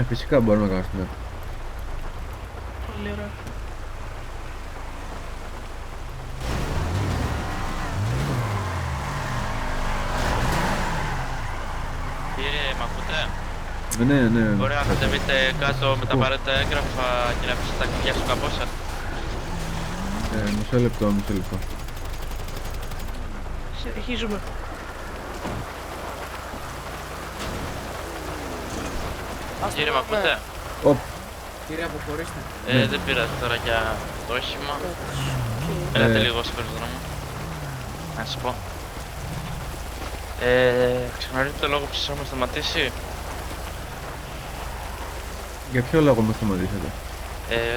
Φυσικά μπορούμε να κάνουμε. Πολύ ωραία. Κύριε, μ' ακούτε? Ναι. Μπορεί να κατεβείτε κάτω με τα απαραίτητα έγγραφα και να αφήσετε τα κλειδιά στο καπό σας. Μισό λεπτό. Συνεχίζουμε. Κύριε, μ' ακούτε? Οπ, Κύριε, αποχωρήστε. Δεν πειράζει τώρα για το όχημα. Έλατε λίγο στο περιδρόμο. Να σας πω. Ξεγνωρίζετε το λόγο που σας έχουμε σταματήσει? για ποιο λόγο με σταματήσατε?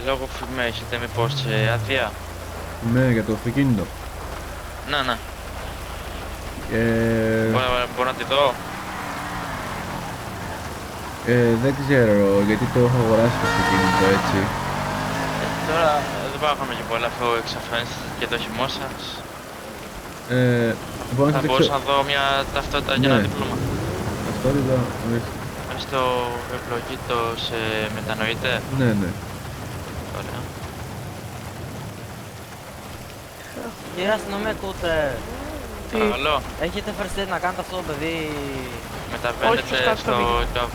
Λόγω που με έχετε μήπως άδεια? Ναι, για το αυτοκίνητο. Ναι. Ε, Μπορώ να τη δω? δεν ξέρω, γιατί το έχω αγοράσει το αυτοκίνητο έτσι. Τώρα δεν πάω να κάνουμε και πολλά αφού εξαφανίστηκε και το χυμό σας. Μπορώ να Θα σας μπορούσα δείξω. να δω μια ταυτότητα για ένα Ναι. δίπλωμα. Ταυτότητα, ορίστε. Στο ευλογήτω σε μετανοείτε? Ναι. Ωραία. Κύριε αστυνομία, ακούτε. Τι? Παρακαλώ, Έχετε φερστεί να κάνετε αυτό το παιδί. μεταβαίνετε Όχι, στο στο βίντεο. job.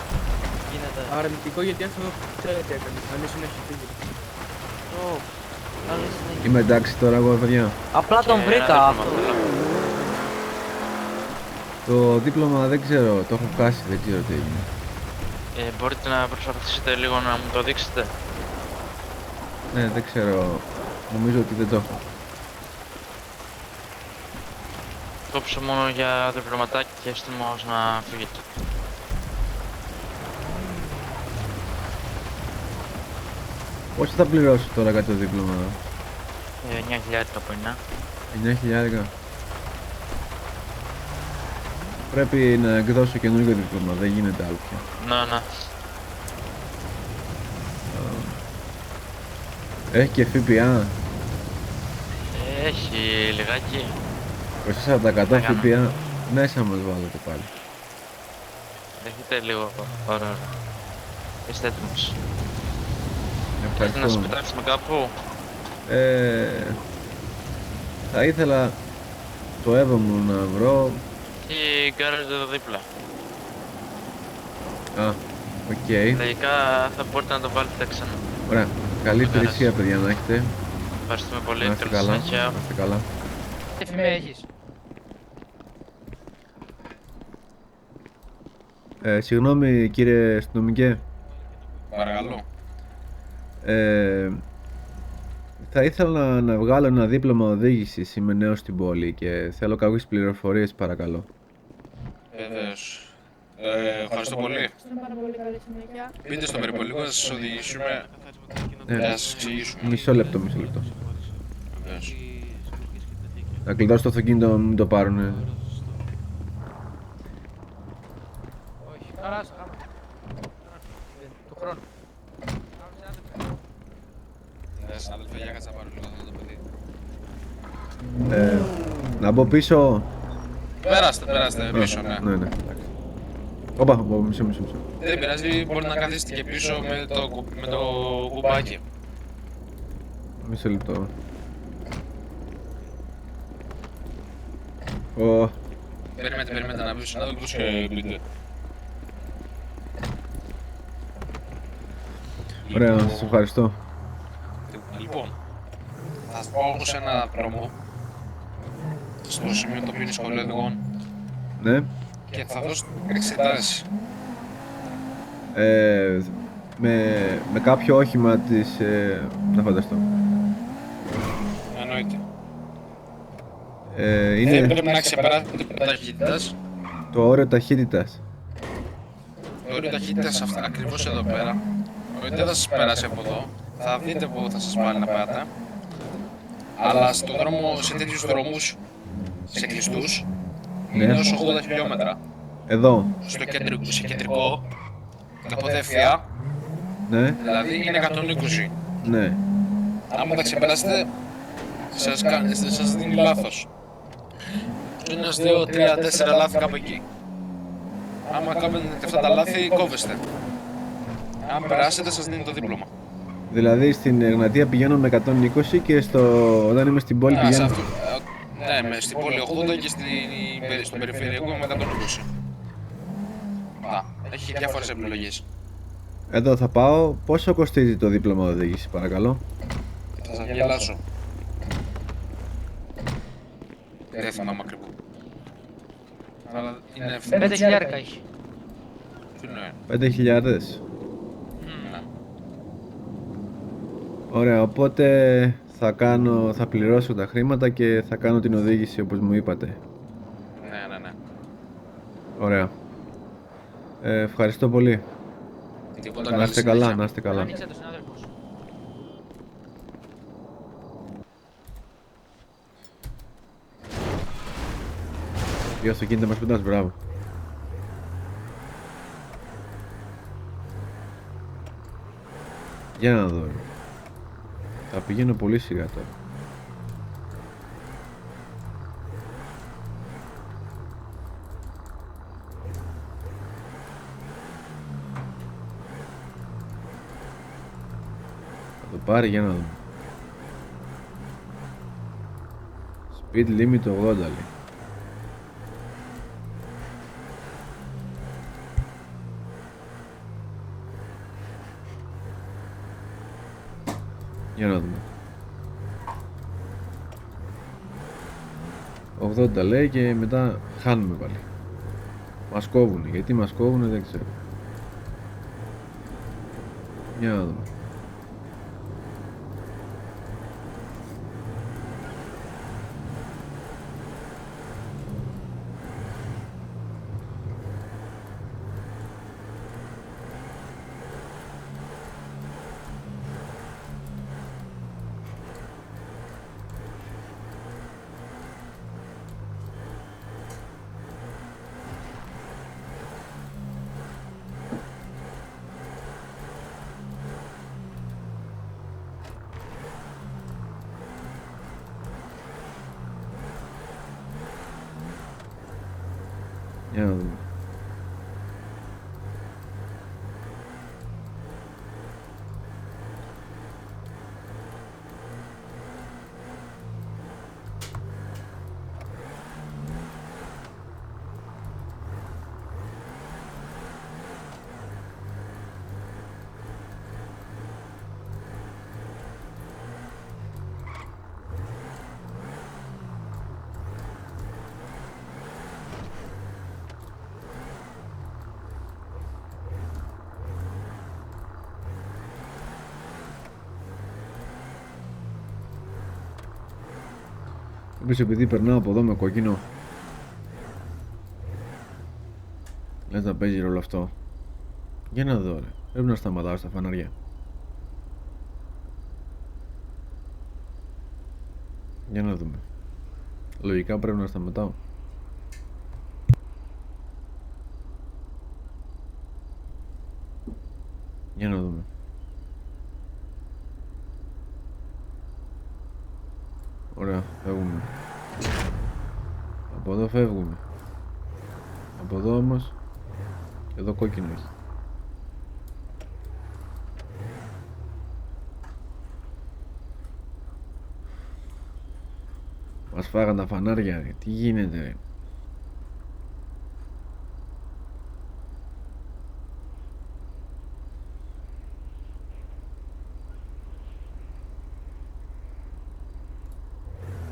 Γίνεται. Αρνητικό γιατί αυτό ξέρετε έκανε. Αν ήσουν έχει φύγει. Καλή συνέχεια. Είμαι εντάξει τώρα εγώ, παιδιά. Απλά τον Και βρήκα ένα αυτό. δίπλωμα θέλω. Το δίπλωμα δεν ξέρω, το έχω χάσει, δεν ξέρω τι έγινε. Μπορείτε να προσπαθήσετε λίγο να μου το δείξετε? Ναι, δεν ξέρω. Νομίζω ότι δεν το έχω. Κόψω μόνο για διπλωματάκι και έτοιμος να φύγετε. Πόσο θα πληρώσω τώρα κάτι το δίπλωμα? 9.000 που είναι. 9.000. Πρέπει να εκδώσω καινούργιο δίπλωμα, δεν γίνεται άλλο πια. Ναι. Έχει και ΦΠΑ. Έχει λιγάκι. 40% Έκανα. ΦΠΑ. Μέσα μας βάλετε πάλι. Δεχτείτε λίγο. Ωραία. Είστε έτοιμος? Θέλετε να σας Ευχαριστώ. πετάξουμε κάπου? Θα ήθελα το έβα μου να βρω. Ή γκάραζ εδώ δίπλα. Α, οκ. Λογικά θα μπορείτε να το βάλετε ξανά. Ωραία. Καλή Το υπηρεσία, παιδιά, να έχετε. Ευχαριστούμε πολύ. Να είστε Καλή καλά. συνέχεια. Να είστε καλά. Τι εφημεία έχεις. Συγγνώμη, κύριε αστυνομικέ. Παρακαλώ. Θα ήθελα να βγάλω ένα δίπλωμα οδήγησης. Είμαι νέος στην πόλη και θέλω κάποιες πληροφορίες, παρακαλώ. Βεβαίως. Ευχαριστώ πολύ. Μπείτε στο περιπολικό, θα σας οδηγήσουμε. Θα σας εξηγήσουμε. Μισό λεπτό. Βεβαίως. Θα κλειδώσω το αυτοκίνητο, μην το πάρουνε. Όχι, καλά σου γάμα. Του χρόνου. Συνάδελφε, για κάτσε να πάρω λίγο αυτό το παιδί. Να μπω πίσω. Περάστε πίσω, ναι. Ναι. Όπα, μισό. Δεν πειράζει, μπορείτε να καθίσετε και πίσω με το κουμπάκι. Μισό λεπτό. Ω, Περιμένετε να βρει ο συνάδελφος και μπείτε. ωραία, σας ευχαριστώ. Λοιπόν, θα σας πάω σε ένα δρόμο στο σημείο το οποίο είναι σχολείο οδηγών Ναι. και θα δώσω εξετάσεις. Με κάποιο όχημα της... να φανταστώ. Εννοείται. Δεν Είναι πρέπει να ξεπεράσετε το ταχύτητας. το όριο ταχύτητας. Το όριο ταχύτητας ακριβώς εδώ πέρα. Δεν θα σας περάσει από εδώ. Θα δείτε που θα σας βάλει να πάτε. Αλλά στο δρόμο, σε τέτοιους δρόμους, σε κλειστούς, Ναι. είναι ως 80 χιλιόμετρα. Εδώ. Σε κεντρικό, καθοδεύθεια, Ναι. δηλαδή είναι 120. Ναι. Άμα τα ξεπεράσετε, σας δίνει λάθος. Ένας, δύο, τρία, τέσσερα λάθη κάπου εκεί. Άμα κάνετε αυτά τα λάθη, κόβεστε. Αν περάσετε, σας δίνει το δίπλωμα. Δηλαδή στην Εγνατία πηγαίνω με 120 και όταν είμαι στην πόλη Ναι, πηγαίνω. Ναι, στην πόλη 80 και στον περιφερειακό με 120. Έχει διάφορες επιλογές. Εδώ θα πάω. Πόσο κοστίζει το δίπλωμα οδήγηση, παρακαλώ? Θα σας γελάσω. Δεν θυμάμαι ακριβώς. Αλλά είναι 5.000 έχει. Τι είναι. 5.000. Ναι. Ωραία, οπότε θα πληρώσω τα χρήματα και θα κάνω την οδήγηση όπως μου είπατε. Ναι. Ωραία. Ευχαριστώ πολύ. Τίποτα, Να καλή είστε καλά, συνέχεια. να είστε καλά. Άνοιξε το συνάδελφο σου. Ποιο αυτοκίνητα μας πετάς, μπράβο. Για να δω. Θα πηγαίνω πολύ σιγά τώρα. Θα το πάρει, για να δω. Speed limit 80 λέει. Για να δούμε. 80 λέει και μετά χάνουμε πάλι. Μας κόβουνε. Γιατί μας κόβουνε δεν ξέρω. Για να δούμε. Για να δούμε. Είπες επειδή περνάω από εδώ με κόκκινο. Λες να παίζει ρόλο αυτό? Για να δω ρε. Πρέπει να σταματάω στα φανάρια. Για να δούμε. Λογικά πρέπει να σταματάω. Για να δούμε. Ωραία, φεύγουμε. Από εδώ φεύγουμε. Από εδώ όμως. Εδώ κόκκινο έχει. Μας φάγαν τα φανάρια ρε. Τι γίνεται ρε?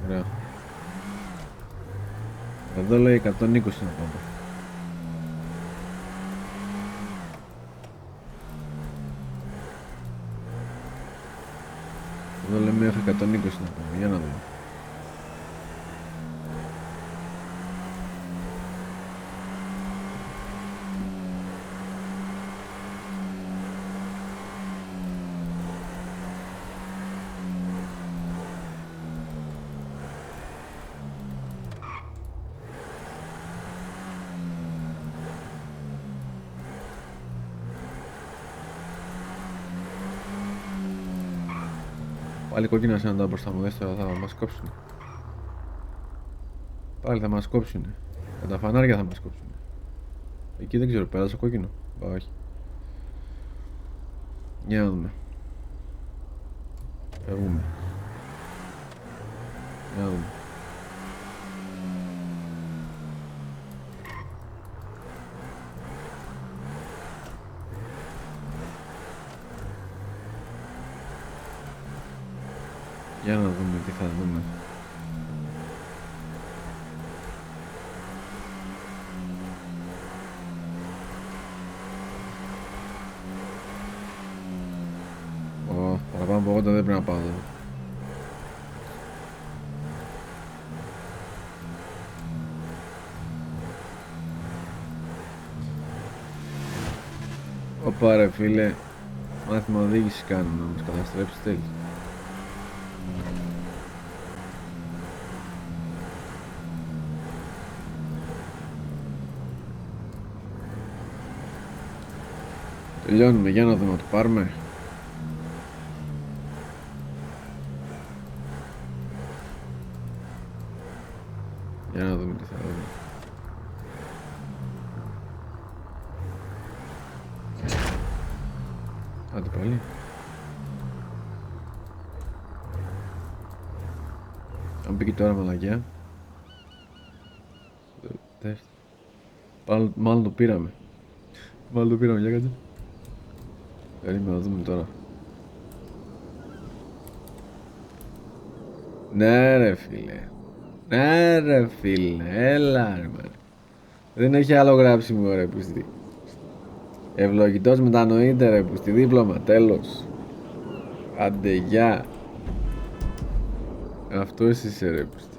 Ωραία. Εδώ λέει 120 να πάμε. Εδώ λέει μέχρι 120 να πάμε. Για να δούμε. Πάλι κόκκινα συναντάω μπροστά μου, δες τώρα θα μας κόψουνε. Πάλι θα μας κόψουνε. Με τα φανάρια θα μας κόψουνε. Εκεί δεν ξέρω, πέρασε κόκκινο. Μπα, όχι. Για να δούμε. Φεύγουμε. Για να δούμε. Για να δούμε τι θα δούμε. Παραπάνω από 80 δεν πρέπει να πάω εδώ. Ωπα ρε φίλε, μάθημα οδήγηση κάνουν να μας καταστρέψει τέλει. Τελειώνουμε, για να δούμε να το πάρουμε. Για να δούμε τι θα δούμε. Άντε πάλι. Αν πήγε τώρα μαλακιά. Μάλλον το πήραμε. Μάλλον το πήραμε, για κάτσε. Περίμενα να δούμε τώρα. Ναι ρε φίλε. Ναι ρε φίλε. Έλα ρε man. Δεν έχει άλλο γράψιμο ρε πούστη. Ευλογητός μετανοείται ρε πούστη. Δίπλωμα τέλος. Άντε γεια. Αυτό εσύ είσαι ρε πούστη.